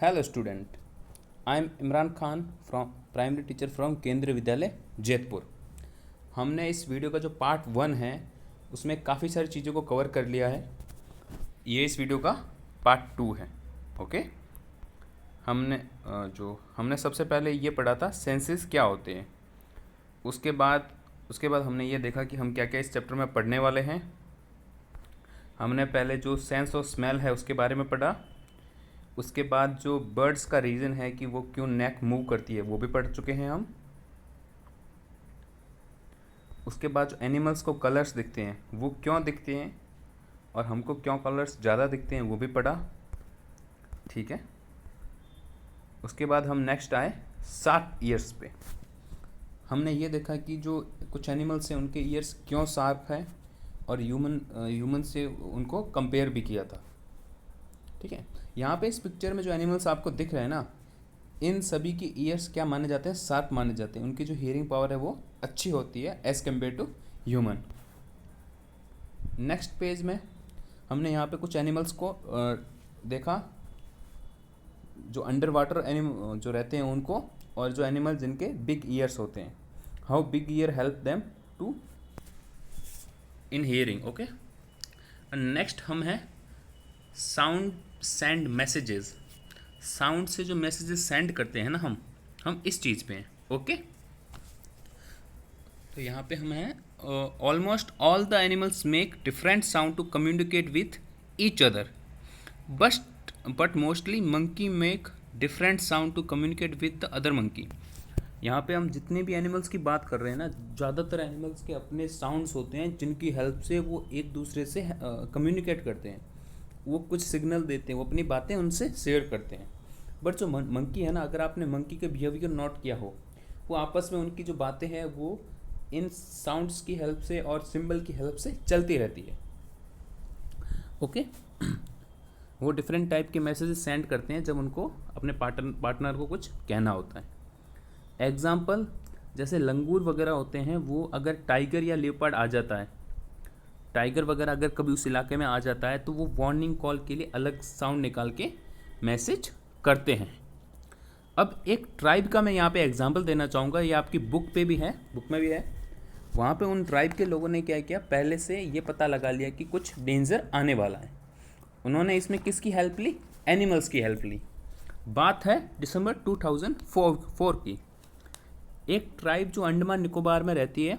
Hello student, I am Imran Khan from primary teacher from केंद्रीय विद्यालय जैतपुर। हमने इस वीडियो का जो पार्ट 1 है उसमें काफ़ी सारी चीज़ों को कवर कर लिया है। ये इस वीडियो का पार्ट 2 है। ओके, हमने सबसे पहले ये पढ़ा था सेंसेस क्या होते हैं। उसके बाद हमने ये देखा कि हम क्या क्या इस चैप्टर में पढ़ने वाले हैं। हमने पहले जो सेंस ऑफ स्मेल है उसके बारे में पढ़ा। उसके बाद जो बर्ड्स का रीज़न है कि वो क्यों नेक मूव करती है वो भी पढ़ चुके हैं हम। उसके बाद जो एनिमल्स को कलर्स दिखते हैं वो क्यों दिखते हैं और हमको क्यों कलर्स ज़्यादा दिखते हैं वो भी पढ़ा। ठीक है, उसके बाद हम नेक्स्ट आए शार्प ईयर्स पे। हमने ये देखा कि जो कुछ एनिमल्स हैं उनके ईयर्स क्यों शार्प है और ह्यूमन से उनको कंपेयर भी किया था। ठीक है, यहाँ पे इस पिक्चर में जो एनिमल्स आपको दिख रहे हैं ना, इन सभी की ईयर्स क्या माने जाते हैं, शार्प माने जाते हैं। उनकी जो हियरिंग पावर है वो अच्छी होती है as compare to human. Next page में हमने यहाँ पे कुछ एनिमल्स को देखा जो अंडर वाटर जो रहते हैं उनको, और जो एनिमल जिनके बिग ईयर्स होते हैं, how big ear help them to in hearing. Okay, next हम हैं साउंड सेंड मैसेजेस। साउंड से जो मैसेजेस सेंड करते हैं ना हम इस चीज़ पे हैं। ओके, तो यहाँ पे हम हैं almost all the animals make different sound to communicate with each other but mostly monkey make different sound to communicate with the other monkey. यहाँ पे हम जितने भी एनिमल्स की बात कर रहे हैं ना, ज़्यादातर एनिमल्स के अपने साउंड्स होते हैं जिनकी हेल्प से वो एक दूसरे से कम्युनिकेट करते हैं। वो कुछ सिग्नल देते हैं, वो अपनी बातें उनसे शेयर करते हैं। बट जो मंकी है ना, अगर आपने मंकी के बिहेवियर नोट किया हो, वो आपस में उनकी जो बातें हैं वो इन साउंड्स की हेल्प से और सिंबल की हेल्प से चलती रहती है। ओके, वो डिफरेंट टाइप के मैसेजेस सेंड करते हैं जब उनको अपने पार्टनर को कुछ कहना होता है। एग्जाम्पल, जैसे लंगूर वगैरह होते हैं, वो अगर टाइगर या लेपर्ड आ जाता है, टाइगर वगैरह अगर कभी उस इलाके में आ जाता है तो वो वार्निंग कॉल के लिए अलग साउंड निकाल के मैसेज करते हैं। अब एक ट्राइब का मैं यहाँ पे एग्जांपल देना चाहूँगा, ये आपकी बुक में भी है। वहाँ पे उन ट्राइब के लोगों ने क्या किया, पहले से ये पता लगा लिया कि कुछ डेंजर आने वाला है। उन्होंने इसमें किसकी हेल्प ली, एनिमल्स की हेल्प ली। बात है दिसंबर 2004 की। एक ट्राइब जो अंडमान निकोबार में रहती है,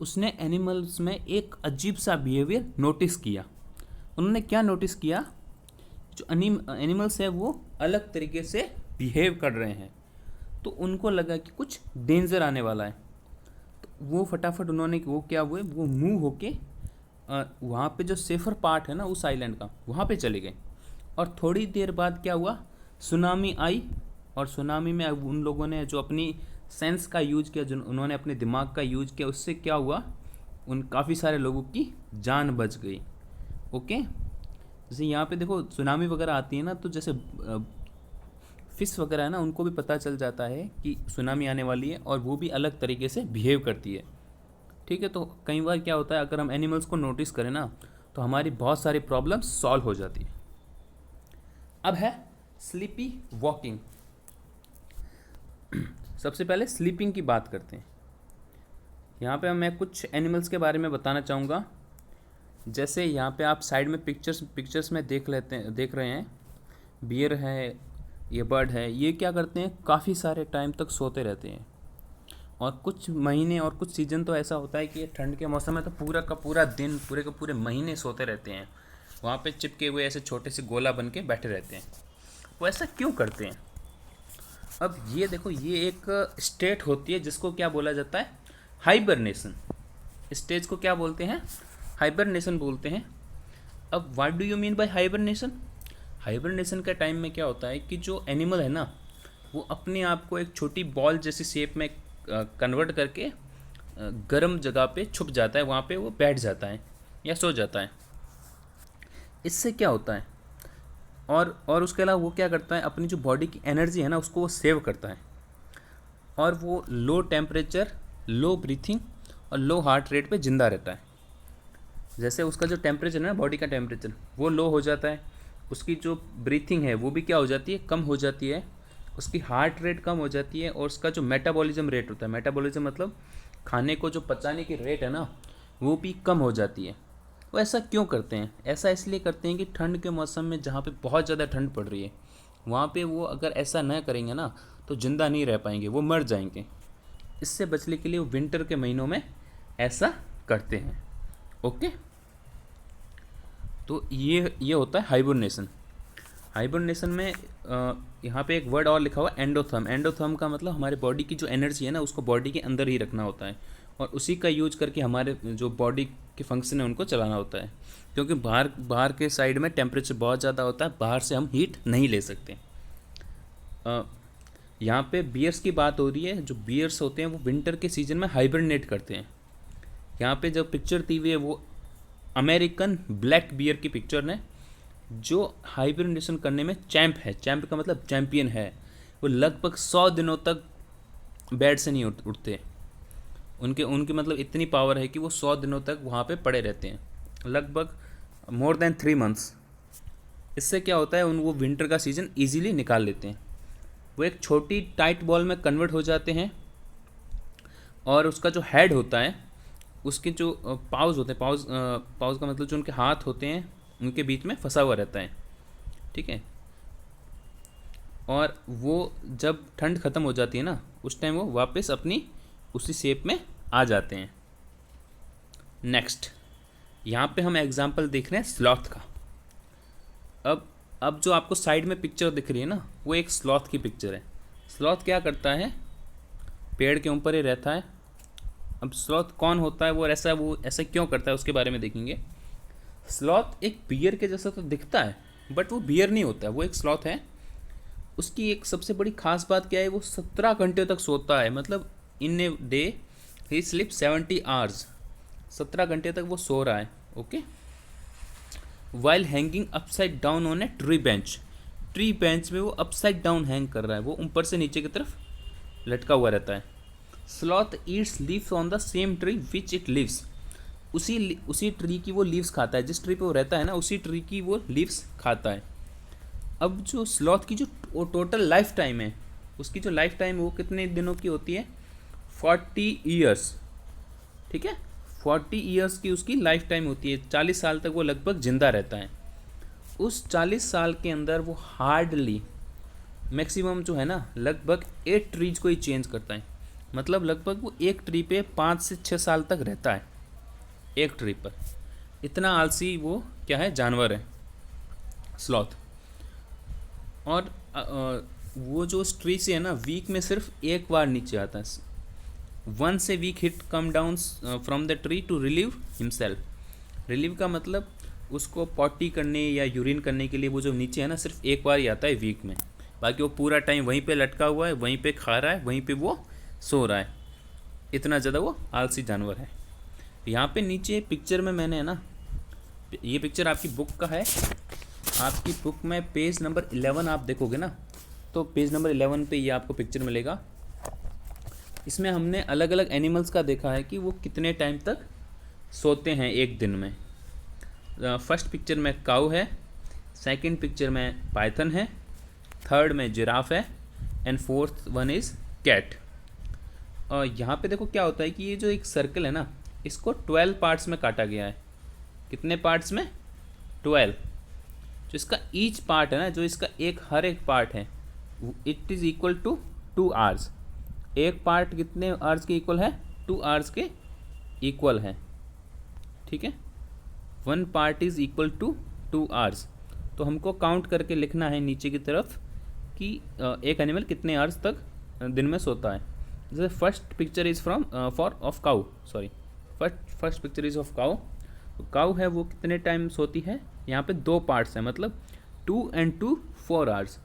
उसने एनिमल्स में एक अजीब सा बिहेवियर नोटिस किया। उन्होंने क्या नोटिस किया, जो एनिमल्स है वो अलग तरीके से बिहेव कर रहे हैं, तो उनको लगा कि कुछ डेंजर आने वाला है। तो वो फटाफट उन्होंने वो मूव होके वहाँ पे जो सेफर पार्ट है ना उस आइलैंड का, वहाँ पे चले गए। और थोड़ी देर बाद क्या हुआ, सुनामी आई, और सुनामी में अब उन लोगों ने जो अपनी सेंस का यूज किया, जो उन्होंने अपने दिमाग का यूज किया, उससे क्या हुआ, उन काफ़ी सारे लोगों की जान बच गई। ओके, जैसे यहाँ पे देखो सुनामी वगैरह आती है ना, तो जैसे फिश वगैरह है ना, उनको भी पता चल जाता है कि सुनामी आने वाली है और वो भी अलग तरीके से बिहेव करती है। ठीक है, तो कई बार क्या होता है, अगर हम एनिमल्स को नोटिस करें ना तो हमारी बहुत सारी प्रॉब्लम सॉल्व हो जाती है। अब है स्लीपी वॉकिंग। सबसे पहले स्लीपिंग की बात करते हैं। यहाँ पे मैं कुछ एनिमल्स के बारे में बताना चाहूँगा। जैसे यहाँ पे आप साइड में पिक्चर्स में देख रहे हैं, बियर है, ये बर्ड है, ये क्या करते हैं, काफ़ी सारे टाइम तक सोते रहते हैं। और कुछ महीने और कुछ सीजन तो ऐसा होता है कि ठंड के मौसम में तो पूरा का पूरा दिन, पूरे के पूरे महीने सोते रहते हैं। वहाँ पे चिपके हुए ऐसे छोटे से गोला बन के बैठे रहते हैं। वो ऐसा क्यों करते हैं? अब ये देखो, ये एक स्टेट होती है जिसको क्या बोला जाता है, हाइबरनेशन। स्टेज को क्या बोलते हैं, हाइबरनेशन बोलते हैं। अब what do you mean by hibernation? Hibernation का टाइम में क्या होता है कि जो एनिमल है ना, वो अपने आप को एक छोटी बॉल जैसी शेप में कन्वर्ट करके गर्म जगह पे छुप जाता है, वहाँ पे वो बैठ जाता है या सो जाता है। इससे क्या होता है, और उसके अलावा वो क्या करता है, अपनी जो बॉडी की एनर्जी है ना उसको वो सेव करता है। और वो लो टेम्परेचर, लो ब्रीथिंग और लो हार्ट रेट पे ज़िंदा रहता है। जैसे उसका जो टेम्परेचर है ना, बॉडी का टेम्परेचर, वो लो हो जाता है उसकी जो ब्रीथिंग है वो भी क्या हो जाती है, कम हो जाती है, उसकी हार्ट रेट कम हो जाती है, और उसका जो मेटाबॉलिज्म रेट होता है, मेटाबॉलिज्म मतलब खाने को जो पचाने की रेट है ना, वो भी कम हो जाती है। वो ऐसा क्यों करते हैं? ऐसा इसलिए करते हैं कि ठंड के मौसम में जहाँ पे बहुत ज़्यादा ठंड पड़ रही है, वहाँ पे वो अगर ऐसा न करेंगे ना तो ज़िंदा नहीं रह पाएंगे, वो मर जाएंगे। इससे बचने के लिए वो विंटर के महीनों में ऐसा करते हैं। ओके, तो ये होता है हाइबरनेशन। हाइबरनेशन में यहाँ पे एक वर्ड और लिखा हुआ है, एंडोथर्म। एंडोथर्म का मतलब हमारे बॉडी की जो एनर्जी है ना, उसको बॉडी के अंदर ही रखना होता है, और उसी का यूज करके हमारे जो बॉडी के फंक्शन है उनको चलाना होता है। क्योंकि बाहर बाहर के साइड में टेम्परेचर बहुत ज़्यादा होता है, बाहर से हम हीट नहीं ले सकते। यहाँ पे बियर्स की बात हो रही है। जो बियर्स होते हैं वो विंटर के सीजन में हाइबरनेट करते हैं। यहाँ पे जो पिक्चर दी हुई है वो अमेरिकन ब्लैक बियर की पिक्चर है, जो हाइबरनेशन करने में चैंप है। चैंप का मतलब चैंपियन है। वो लगभग 100 दिनों तक बेड से नहीं उठते। उनके उनकी मतलब इतनी पावर है कि वो 100 दिनों तक वहाँ पे पड़े रहते हैं, लगभग मोर देन 3 मंथ्स। इससे क्या होता है, उन वो विंटर का सीज़न ईजीली निकाल लेते हैं। वो एक छोटी टाइट बॉल में कन्वर्ट हो जाते हैं, और उसका जो हेड होता है, उसके जो पाउज होते हैं, पाउज का मतलब जो उनके हाथ होते हैं उनके बीच में फंसा हुआ रहता है। ठीक है, और वो जब ठंड ख़त्म हो जाती है ना, उस टाइम वो वापस अपनी उसी शेप में आ जाते हैं। नेक्स्ट, यहाँ पे हम एग्जांपल देख रहे हैं स्लॉथ का। अब जो आपको साइड में पिक्चर दिख रही है ना, वो एक स्लॉथ की पिक्चर है। स्लॉथ क्या करता है, पेड़ के ऊपर ही रहता है। अब स्लॉथ कौन होता है, वो ऐसा क्यों करता है, उसके बारे में देखेंगे। स्लॉथ एक बियर के जैसा तो दिखता है, बट वो बियर नहीं होता है, वो एक स्लॉथ है। उसकी एक सबसे बड़ी खास बात क्या है, वो 17 घंटे तक सोता है। मतलब in a day he sleep 70 hours, 17 घंटे तक वो सो रहा है। Okay, while hanging upside down on a tree branch. Tree branch में वो अपसाइड डाउन हैंग कर रहा है, वो ऊपर से नीचे की तरफ लटका हुआ रहता है। Sloth eats leaves on the same tree which it lives. उसी ट्री की वो लीव्स खाता है, जिस ट्री पे वो रहता है ना, उसी ट्री की वो लीव्स खाता है। अब जो स्लॉथ की जो टोटल लाइफ टाइम है, उसकी जो लाइफ टाइम वो कितने दिनों की होती है, 40 ईयर्स। ठीक है, 40 ईयर्स की उसकी लाइफ टाइम होती है। 40 साल तक वो लगभग ज़िंदा रहता है। उस 40 साल के अंदर वो हार्डली मैक्सिमम जो है ना, लगभग 8 ट्रीज को ही चेंज करता है। मतलब लगभग वो एक ट्री पे 5 से 6 साल तक रहता है, एक ट्री पर। इतना आलसी वो क्या है, जानवर है स्लॉथ। और वो जो उस ट्री से है ना, वीक में सिर्फ एक बार नीचे आता है। Once a week it come down from the tree to relieve himself. Relieve का मतलब उसको पॉटी करने या यूरिन करने के लिए वो जो नीचे है ना, सिर्फ एक बार ही आता है वीक में। बाकी वो पूरा टाइम वहीं पे लटका हुआ है, वहीं पे खा रहा है, वहीं पे वो सो रहा है। इतना ज़्यादा वो आलसी जानवर है। यहाँ पे नीचे पिक्चर में मैंने है ना, ये पिक्चर आपकी बुक का है। आपकी बुक में पेज नंबर 11 आप देखोगे ना, तो पेज नंबर 11 पे ये आपको पिक्चर मिलेगा। इसमें हमने अलग अलग एनिमल्स का देखा है कि वो कितने टाइम तक सोते हैं एक दिन में। फर्स्ट पिक्चर में काऊ है, सेकंड पिक्चर में पाइथन है, थर्ड में जिराफ है, and fourth one is cat. और यहाँ पे देखो क्या होता है कि ये जो एक सर्कल है ना, इसको 12 पार्ट्स में काटा गया है। कितने पार्ट्स में, 12। जो इसका ईच पार्ट है ना, जो इसका हर एक पार्ट है, it is equal to 2 hours. एक पार्ट कितने आवर्स के इक्वल है, 2 आवर्स के इक्वल है। ठीक है, 1 part is equal to 2 hours. तो हमको काउंट करके लिखना है नीचे की तरफ कि एक एनिमल कितने आवर्स तक दिन में सोता है। जैसे first picture is of cow, sorry, first picture is of cow. Cow है वो कितने टाइम सोती है, यहाँ पे 2 पार्ट्स हैं, मतलब 2 and 2 4 आवर्स।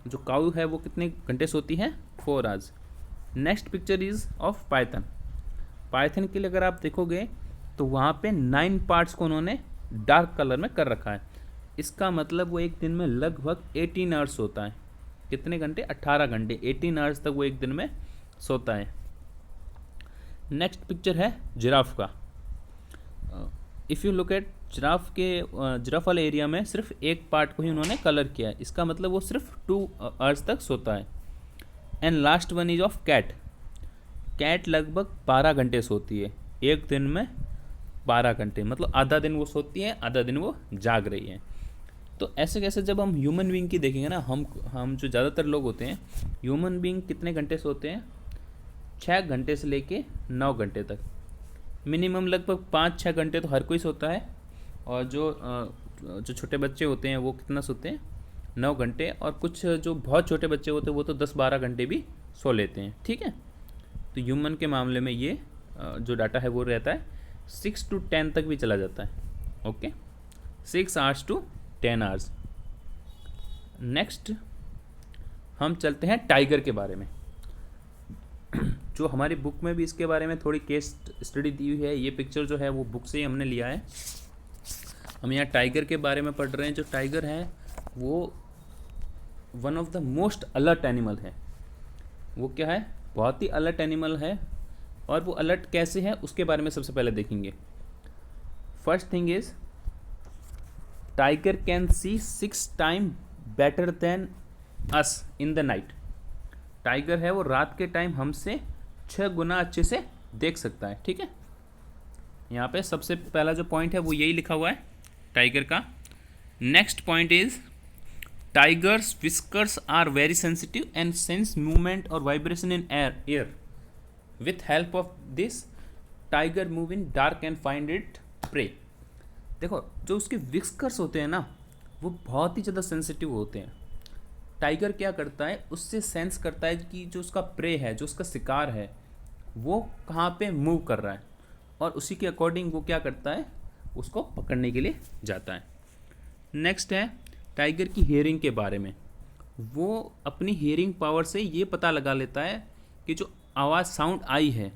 जो काऊ है वो कितने घंटे सोती है, 4 hours. Next picture is of Python. Python के लिए अगर आप देखोगे तो वहाँ पे 9 पार्ट्स को उन्होंने डार्क कलर में कर रखा है। इसका मतलब वो एक दिन में लगभग 18 आवर्स सोता है। कितने घंटे, 18 घंटे, 18 आवर्स तक वो एक दिन में सोता है। नेक्स्ट पिक्चर है जिराफ का। If you look at giraffe वाले एरिया में सिर्फ एक पार्ट को ही उन्होंने कलर किया है, इसका मतलब वो सिर्फ 2 आवर्स तक सोता है। And last one is of cat. Cat लगभग 12 घंटे सोती है, एक दिन में 12 घंटे, मतलब आधा दिन वो सोती है, आधा दिन वो जाग रही है। तो ऐसे कैसे जब हम ह्यूमन बीइंग की देखेंगे ना, हम जो ज़्यादातर लोग होते हैं, ह्यूमन बीइंग कितने घंटे सोते हैं? 6 घंटे से लेके 9 घंटे तक, मिनिमम लगभग 5-6 घंटे तो हर कोई सोता है। और जो छोटे बच्चे होते हैं वो कितना सोते हैं? 9 घंटे। और कुछ जो बहुत छोटे बच्चे होते हैं वो तो 10-12 घंटे भी सो लेते हैं, ठीक है। तो ह्यूमन के मामले में ये जो डाटा है वो रहता है 6 to 10 तक भी चला जाता है। Okay, 6 hours to 10 hours। Next हम चलते हैं टाइगर के बारे में। जो हमारी बुक में भी इसके बारे में थोड़ी केस स्टडी दी हुई है। ये पिक्चर जो है वो बुक से ही हमने लिया है। हम यहाँ टाइगर के बारे में पढ़ रहे हैं। जो टाइगर है वो one of the most alert animal है। वो क्या है? बहुत ही अलर्ट एनिमल है। और वो अलर्ट कैसे है उसके बारे में सबसे पहले देखेंगे। First thing is tiger can see 6 times better than us in the night. Tiger है वो रात के टाइम हमसे 6 गुना अच्छे से देख सकता है, ठीक है। यहाँ पे सबसे पहला जो पॉइंट है वो यही लिखा हुआ है टाइगर का। Next point is tiger's whiskers are very sensitive and sense movement और vibration in air with help of this tiger move in dark and find it prey. देखो, जो उसके विस्कर्स होते हैं ना वो बहुत ही ज़्यादा सेंसिटिव होते हैं। टाइगर क्या करता है, उससे सेंस करता है कि जो उसका प्रे है, जो उसका शिकार है, वो कहाँ पे मूव कर रहा है, और उसी के अकॉर्डिंग वो क्या करता है, उसको पकड़ने के लिए जाता है। नेक्स्ट है टाइगर की हियरिंग के बारे में। वो अपनी हियरिंग पावर से ये पता लगा लेता है कि जो आवाज़ साउंड आई है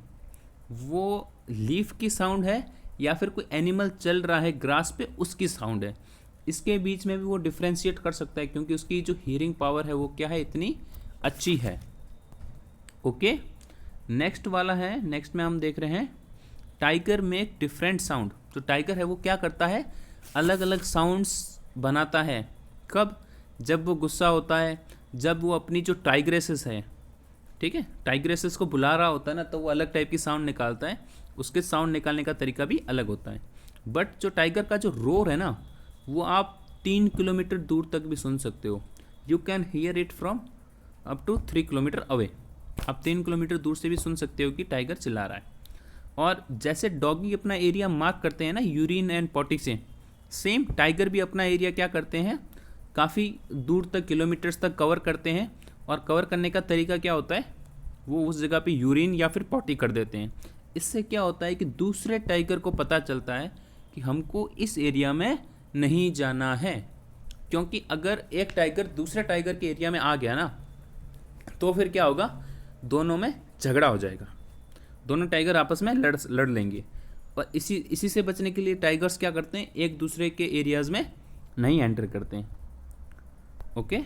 वो लीफ की साउंड है या फिर कोई एनिमल चल रहा है ग्रास पे उसकी साउंड है। इसके बीच में भी वो डिफ्रेंशिएट कर सकता है क्योंकि उसकी जो हियरिंग पावर है वो क्या है, इतनी अच्छी है। ओके, नेक्स्ट वाला है, नेक्स्ट में हम देख रहे हैं टाइगर मेक डिफरेंट साउंड। जो टाइगर है वो क्या करता है, अलग अलग साउंड्स बनाता है। कब? जब वो गुस्सा होता है, जब वो अपनी जो टाइग्रेसेस है, ठीक है, टाइग्रेसेस को बुला रहा होता है ना, तो वो अलग टाइप की साउंड निकालता है। उसके साउंड निकालने का तरीका भी अलग होता है। बट जो टाइगर का जो रोर है ना, वो आप 3 किलोमीटर दूर तक भी सुन सकते हो। You can hear it from up to 3 kilometre away. आप 3 किलोमीटर दूर से भी सुन सकते हो कि टाइगर चिल्ला रहा है। और जैसे डॉगी अपना एरिया मार्क करते हैं ना यूरिन एंड पॉटी से, सेम टाइगर भी अपना एरिया क्या करते हैं, काफ़ी दूर तक, किलोमीटर्स तक कवर करते हैं। और कवर करने का तरीका क्या होता है, वो उस जगह पे यूरिन या फिर पॉटी कर देते हैं। इससे क्या होता है कि दूसरे टाइगर को पता चलता है कि हमको इस एरिया में नहीं जाना है। क्योंकि अगर एक टाइगर दूसरे टाइगर के एरिया में आ गया ना, तो फिर क्या होगा, दोनों में झगड़ा हो जाएगा, दोनों टाइगर आपस में लड़ लेंगे। पर इसी से बचने के लिए टाइगर्स क्या करते हैं, एक दूसरे के एरियाज़ में नहीं एंटर करते हैं। ओके,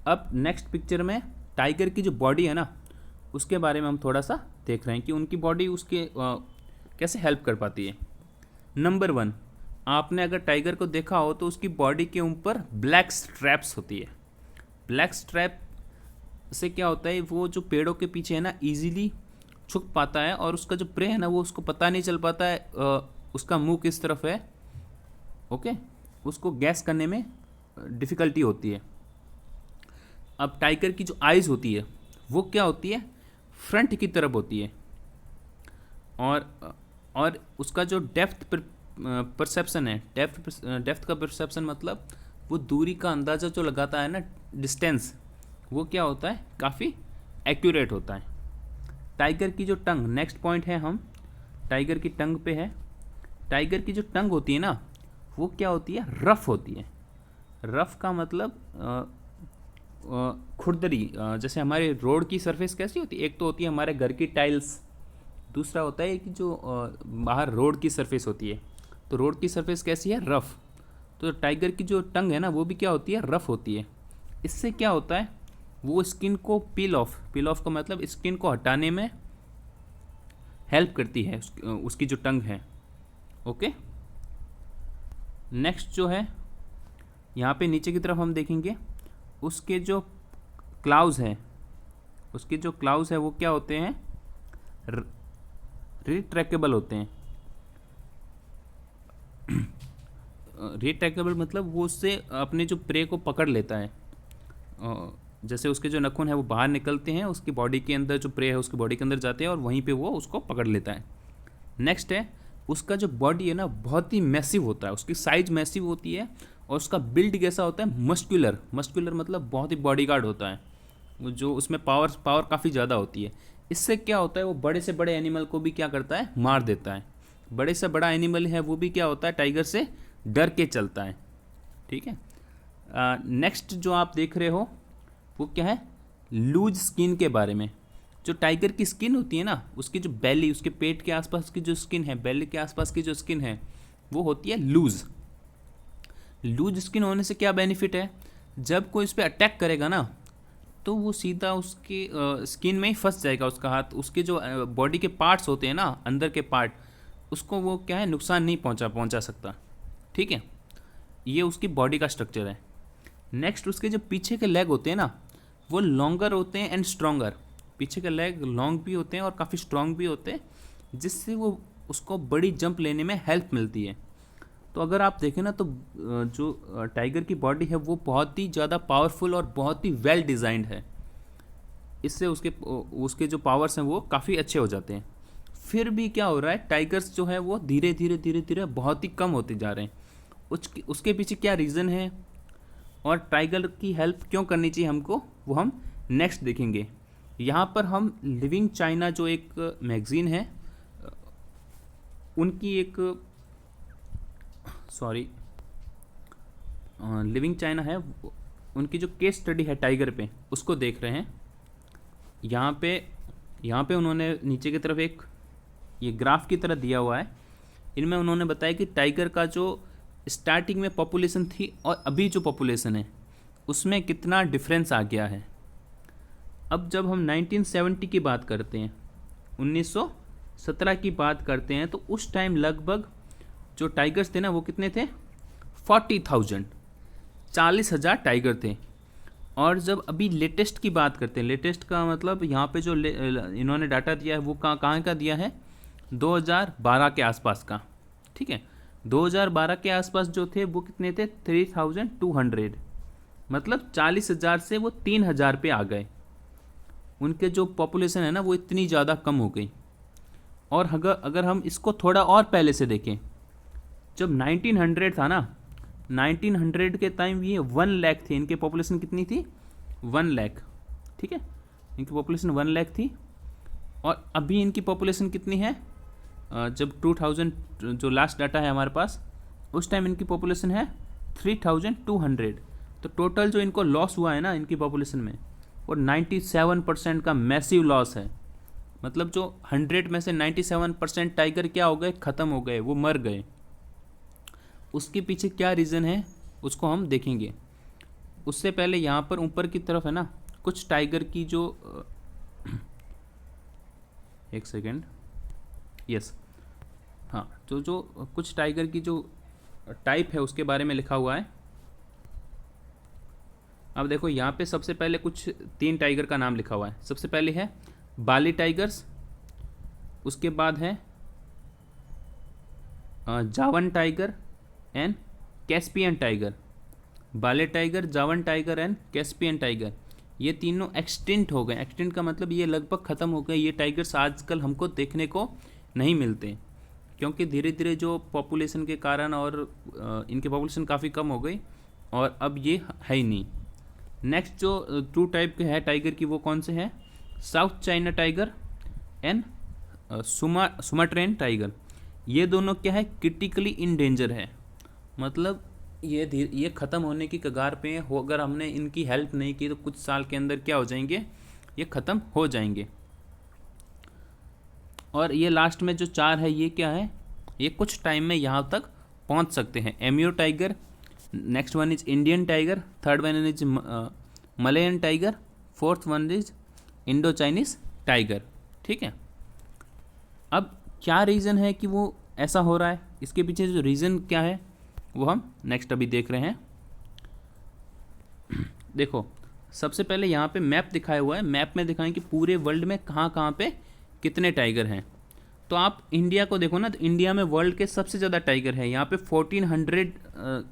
अब नेक्स्ट पिक्चर में टाइगर की जो बॉडी है ना, उसके बारे में हम थोड़ा सा देख रहे हैं कि उनकी बॉडी उसके कैसे हेल्प कर पाती है। नंबर 1, आपने अगर टाइगर को देखा हो तो उसकी बॉडी के ऊपर ब्लैक स्ट्रैप्स होती है। ब्लैक स्ट्रैप से क्या होता है, वो जो पेड़ों के पीछे है ना ईजीली छुप पाता है, और उसका जो प्रे है ना वो उसको पता नहीं चल पाता है उसका मुंह किस तरफ है। ओके, उसको गैस करने में डिफ़िकल्टी होती है। अब टाइगर की जो आइज़ होती है वो क्या होती है, फ्रंट की तरफ होती है। और उसका जो डेप्थ परसेप्शन है, डेप्थ का परसेप्शन मतलब वो दूरी का अंदाज़ा जो लगाता है ना, डिस्टेंस, वो क्या होता है, काफ़ी एक्यूरेट होता है। टाइगर की जो टंग, नेक्स्ट पॉइंट है, हम टाइगर की टंग पे है। टाइगर की जो टंग होती है ना वो क्या होती है, रफ़ होती है। रफ़ का मतलब खुरदरी। जैसे हमारे रोड की सरफेस कैसी होती है, एक तो होती है हमारे घर की टाइल्स, दूसरा होता है कि जो बाहर रोड की सरफेस होती है। तो रोड की सरफेस कैसी है, रफ़। तो टाइगर की जो टंग है ना वो भी क्या होती है, रफ़ होती है। इससे क्या होता है, वो स्किन को पील ऑफ का मतलब स्किन को हटाने में हेल्प करती है उसकी जो टंग है। ओके, नेक्स्ट जो है यहाँ पे नीचे की तरफ हम देखेंगे, उसके जो क्लाउज हैं, उसके जो क्लाउज है वो क्या होते हैं, रिट्रैकेबल होते हैं। रिट्रैकेबल मतलब वो उससे अपने जो प्रे को पकड़ लेता है। जैसे उसके जो नखून है वो बाहर निकलते हैं, उसकी बॉडी के अंदर जो प्रे है उसकी बॉडी के अंदर जाते हैं और वहीं पे वो उसको पकड़ लेता है। नेक्स्ट है, उसका जो बॉडी है ना बहुत ही मैसिव होता है, उसकी साइज मैसिव होती है और उसका बिल्ड कैसा होता है, मस्कुलर। मस्कुलर मतलब बहुत ही बॉडीगार्ड होता है, वो जो उसमें पावर काफ़ी ज़्यादा होती है। इससे क्या होता है, वो बड़े से बड़े एनिमल को भी क्या करता है, मार देता है। बड़े से बड़ा एनिमल है वो भी क्या होता है, टाइगर से डर के चलता है। ठीक है। नेक्स्ट जो आप देख रहे हो वो क्या है, लूज स्किन के बारे में। जो टाइगर की स्किन होती है ना, उसकी जो बेली, उसके पेट के आसपास की जो स्किन है, बेली के आसपास की जो स्किन है वो होती है लूज। लूज स्किन होने से क्या बेनिफिट है, जब कोई उस पर अटैक करेगा ना तो वो सीधा उसके स्किन में ही फंस जाएगा उसका हाथ। उसके जो बॉडी के पार्ट्स होते हैं ना, अंदर के पार्ट, उसको वो क्या है, नुकसान नहीं पहुंचा सकता। ठीक है, ये उसकी बॉडी का स्ट्रक्चर है। नेक्स्ट, उसके जो पीछे के लेग होते हैं ना वो लॉन्गर होते हैं एंड स्ट्रॉन्गर। पीछे के लेग लॉन्ग भी होते हैं और काफ़ी स्ट्रॉन्ग भी होते हैं, जिससे वो उसको बड़ी जंप लेने में हेल्प मिलती है। तो अगर आप देखें ना तो जो टाइगर की बॉडी है वो बहुत ही ज़्यादा पावरफुल और बहुत ही वेल डिज़ाइंड है। इससे उसके उसके जो पावर्स हैं वो काफ़ी अच्छे हो जाते हैं। फिर भी क्या हो रहा है, टाइगर्स जो है वो धीरे धीरे बहुत ही कम होते जा रहे हैं। उसके पीछे क्या रीज़न है और टाइगर की हेल्प क्यों करनी चाहिए हमको, वो हम नेक्स्ट देखेंगे। यहाँ पर हम लिविंग चाइना जो एक मैगज़ीन है, उनकी एक लिविंग चाइना है, उनकी जो केस स्टडी है टाइगर पे उसको देख रहे हैं। यहाँ पे उन्होंने नीचे की तरफ एक ये ग्राफ की तरह दिया हुआ है। इनमें उन्होंने बताया कि टाइगर का जो स्टार्टिंग में पॉपुलेशन थी और अभी जो पॉपुलेशन है उसमें कितना डिफरेंस आ गया है। अब जब हम 1970 की बात करते हैं, 1917 की बात करते हैं, तो उस टाइम लगभग जो टाइगर्स थे ना वो कितने थे, 40,000, 40,000 टाइगर थे। और जब अभी लेटेस्ट की बात करते हैं, लेटेस्ट का मतलब यहाँ पे जो इन्होंने डाटा दिया है वो कहाँ का दिया है, 2012 के आसपास का। ठीक है, 2012 के आसपास जो थे वो कितने थे, 3,200, मतलब 40,000 से वो 3,000 पे आ गए। उनके जो पॉपुलेशन है ना वो इतनी ज़्यादा कम हो गई। और अगर हम इसको थोड़ा और पहले से देखें, जब 1900 था ना, 1900 के टाइम ये 1 लाख थे। इनके पॉपुलेशन कितनी थी, 1 लाख। ठीक है, इनकी पॉपुलेशन 1 लाख थी। और अभी इनकी पॉपुलेशन कितनी है, जब 2000 जो लास्ट डाटा है हमारे पास, उस टाइम इनकी पॉपुलेशन है 3,200। तो टोटल जो इनको लॉस हुआ है ना इनकी पॉपुलेशन में, वो 97% का मैसिव लॉस है। मतलब जो 100 में से 97% टाइगर क्या हो गए, ख़त्म हो गए, वो मर गए। उसके पीछे क्या रीज़न है उसको हम देखेंगे। उससे पहले यहाँ पर ऊपर की तरफ है ना कुछ टाइगर की जो एक सेकेंड, यस, हाँ, जो कुछ टाइगर की जो टाइप है उसके बारे में लिखा हुआ है। अब देखो यहाँ पे सबसे पहले कुछ 3 टाइगर का नाम लिखा हुआ है। सबसे पहले है बाली टाइगर्स, उसके बाद है जावन टाइगर एंड कैस्पियन टाइगर। बाले टाइगर, जावन टाइगर एंड कैस्पियन टाइगर, ये तीनों एक्सटिंक्ट हो गए। एक्सटिंक्ट का मतलब ये लगभग ख़त्म हो गए। ये टाइगर्स आजकल हमको देखने को नहीं मिलते, क्योंकि धीरे धीरे जो पॉपुलेशन के कारण और इनकी पॉपुलेशन काफ़ी कम हो गई और अब ये है ही नहीं। नेक्स्ट जो 2 टाइप के है टाइगर की, वो कौन से हैं, South China tiger and Sumatran tiger. ये दोनों क्या है, क्रिटिकली इन डेंजर है। मतलब ये ख़त्म होने की कगार पे हो। अगर हमने इनकी हेल्प नहीं की तो कुछ साल के अंदर क्या हो जाएंगे, ये ख़त्म हो जाएंगे। और ये लास्ट में जो 4 है ये क्या है, ये कुछ टाइम में यहाँ तक पहुँच सकते हैं। Amoy tiger, next one is Indian tiger, third one is Malayan tiger, fourth one is Indo Chinese tiger. ठीक है, अब क्या रीज़न है कि वो ऐसा हो रहा है, इसके पीछे जो रीज़न क्या है वो हम नेक्स्ट अभी देख रहे हैं। देखो, सबसे पहले यहाँ पे मैप दिखाया हुआ है, मैप में दिखाएं कि पूरे वर्ल्ड में कहाँ कहाँ पे कितने टाइगर हैं। तो आप इंडिया को देखो ना, तो इंडिया में वर्ल्ड के सबसे ज़्यादा टाइगर है। यहाँ पे 1400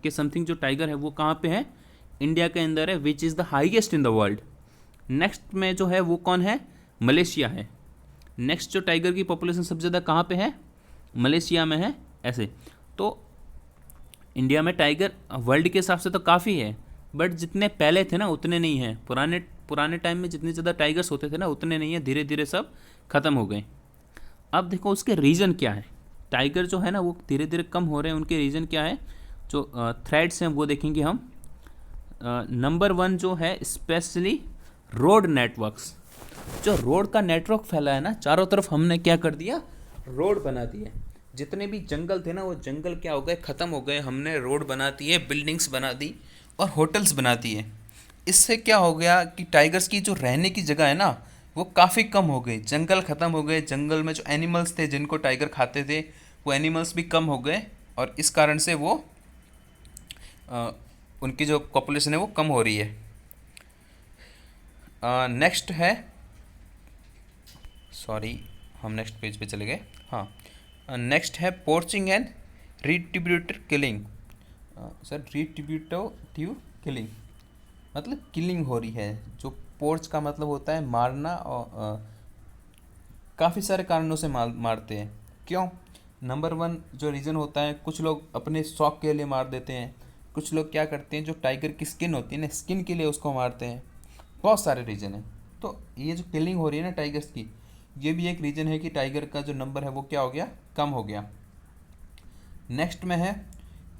के समथिंग जो टाइगर है वो कहाँ पे है, इंडिया के अंदर है, which is the highest in the world. Next में जो है वो कौन है, मलेशिया है। नेक्स्ट जो टाइगर की पॉपुलेशन सबसे ज़्यादा कहाँ पे है, मलेशिया में है। ऐसे तो इंडिया में टाइगर वर्ल्ड के हिसाब से तो काफ़ी है, बट जितने पहले थे ना उतने नहीं हैं। पुराने पुराने टाइम में जितने ज़्यादा टाइगर्स होते थे ना उतने नहीं है, धीरे धीरे सब ख़त्म हो गए। अब देखो उसके रीज़न क्या है, टाइगर जो है ना वो धीरे धीरे कम हो रहे हैं, उनके रीज़न क्या है, जो थ्रेड्स हैं वो देखेंगे हम। नंबर 1 जो है स्पेशली रोड नेटवर्क्स। जो रोड का नेटवर्क फैला है ना चारों तरफ, हमने क्या कर दिया, रोड बना दिए। जितने भी जंगल थे ना वो जंगल क्या हो गए, ख़त्म हो गए, हमने रोड बना दिए, बिल्डिंग्स बना दी और होटल्स बना दिए। इससे क्या हो गया कि टाइगर्स की जो रहने की जगह है ना वो काफ़ी कम हो गई, जंगल ख़त्म हो गए, जंगल में जो एनिमल्स थे जिनको टाइगर खाते थे वो एनिमल्स भी कम हो गए, और इस कारण से वो उनकी जो पॉपुलेशन है वो कम हो रही है। नेक्स्ट है, सॉरी हम नेक्स्ट पेज पे चले गए। हाँ, नेक्स्ट है पोर्चिंग एंड रिट्रीब्यूटिव किलिंग। सर रिट्रीब्यूटिव किलिंग मतलब किलिंग हो रही है। जो पोर्च का मतलब होता है मारना, और काफ़ी सारे कारणों से मारते हैं। क्यों? नंबर 1 जो रीज़न होता है, कुछ लोग अपने शौक के लिए मार देते हैं, कुछ लोग क्या करते हैं जो टाइगर की स्किन होती है ना, स्किन के लिए उसको मारते हैं। बहुत सारे रीज़न हैं। तो ये जो किलिंग हो रही है ना टाइगर्स की, ये भी एक रीज़न है कि टाइगर का जो नंबर है वो क्या हो गया, कम हो गया। नेक्स्ट में है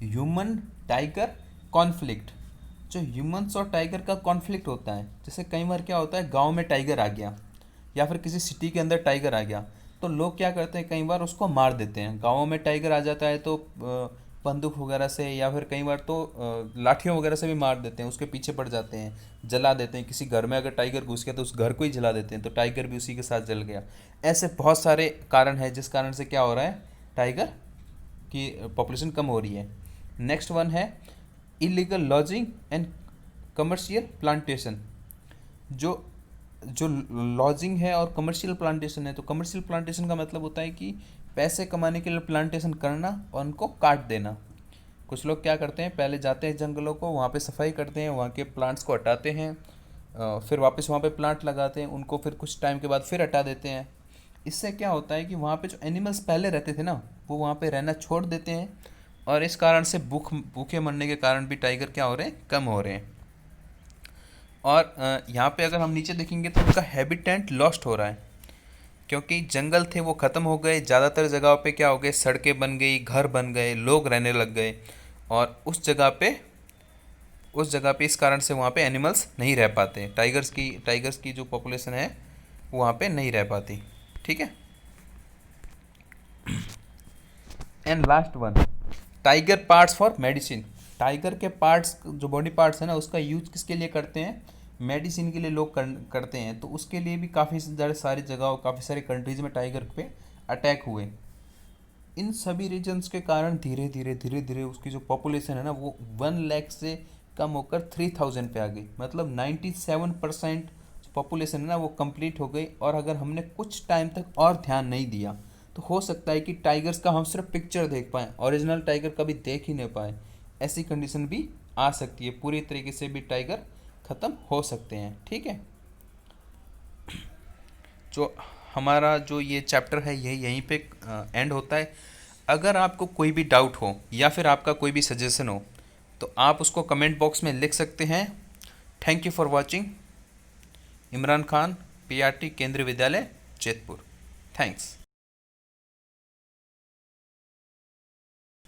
ह्यूमन टाइगर कॉन्फ्लिक्ट। जो ह्यूमन्स और टाइगर का कॉन्फ्लिक्ट होता है, जैसे कई बार क्या होता है गांव में टाइगर आ गया या फिर किसी सिटी के अंदर टाइगर आ गया, तो लोग क्या करते हैं कई बार उसको मार देते हैं। गाँवों में टाइगर आ जाता है तो बंदूक वगैरह से या फिर कई बार तो लाठियों वगैरह से भी मार देते हैं, उसके पीछे पड़ जाते हैं, जला देते हैं। किसी घर में अगर टाइगर घुस गया तो उस घर को ही जला देते हैं, तो टाइगर भी उसी के साथ जल गया। ऐसे बहुत सारे कारण हैं जिस कारण से क्या हो रहा है, टाइगर की पॉपुलेशन कम हो रही है। नेक्स्ट वन है illegal lodging and commercial plantation. जो जो लॉजिंग है और कमर्शियल प्लांटेशन है, तो कमर्शियल प्लांटेशन का मतलब होता है कि पैसे कमाने के लिए प्लांटेशन करना और उनको काट देना। कुछ लोग क्या करते हैं, पहले जाते हैं जंगलों को, वहाँ पे सफाई करते हैं, वहाँ के प्लांट्स को हटाते हैं, फिर वापस वहाँ पे प्लांट लगाते हैं, उनको फिर कुछ टाइम के बाद फिर हटा देते हैं। इससे क्या होता है कि वहाँ पे जो एनिमल्स पहले रहते थे ना वो वहाँ पे रहना छोड़ देते हैं, और इस कारण से भूखे मरने के कारण भी टाइगर क्या हो रहे हैं, कम हो रहे हैं। और यहाँ पे अगर हम नीचे देखेंगे तो उनका हैबिटेट लॉस्ट हो रहा है, क्योंकि जंगल थे वो ख़त्म हो गए। ज़्यादातर जगहों पे क्या हो गए, सड़कें बन गई, घर बन गए, लोग रहने लग गए, और उस जगह पे इस कारण से वहाँ पे एनिमल्स नहीं रह पाते। टाइगर्स की जो पॉपुलेशन है वो वहाँ पे नहीं रह पाती। ठीक है। And last one, tiger parts for medicine. Tiger के पार्ट्स, जो बॉडी पार्ट्स है ना, उसका यूज किसके लिए करते हैं, मेडिसिन के लिए लोग करते हैं। तो उसके लिए भी काफ़ी सारी जगहों, काफ़ी सारी कंट्रीज़ में टाइगर पे अटैक हुए। इन सभी रीजन्स के कारण धीरे धीरे उसकी जो पॉपुलेशन है ना वो 1 लाख से कम होकर 3000 पे आ गई। मतलब 97% पॉपुलेशन है ना वो कंप्लीट हो गई। और अगर हमने कुछ टाइम तक और ध्यान नहीं दिया तो हो सकता है कि टाइगर्स का हम सिर्फ पिक्चर देख पाएँ, ओरिजिनल टाइगर कभी देख ही नहीं पाए। ऐसी कंडीशन भी आ सकती है, पूरी तरीके से भी टाइगर ख़त्म हो सकते हैं। ठीक है। जो हमारा जो ये चैप्टर है ये यहीं पे एंड होता है। अगर आपको कोई भी डाउट हो या फिर आपका कोई भी सजेशन हो तो आप उसको कमेंट बॉक्स में लिख सकते हैं। Thank you for watching. Imran Khan, PRT केंद्रीय विद्यालय जैतपुर। थैंक्स।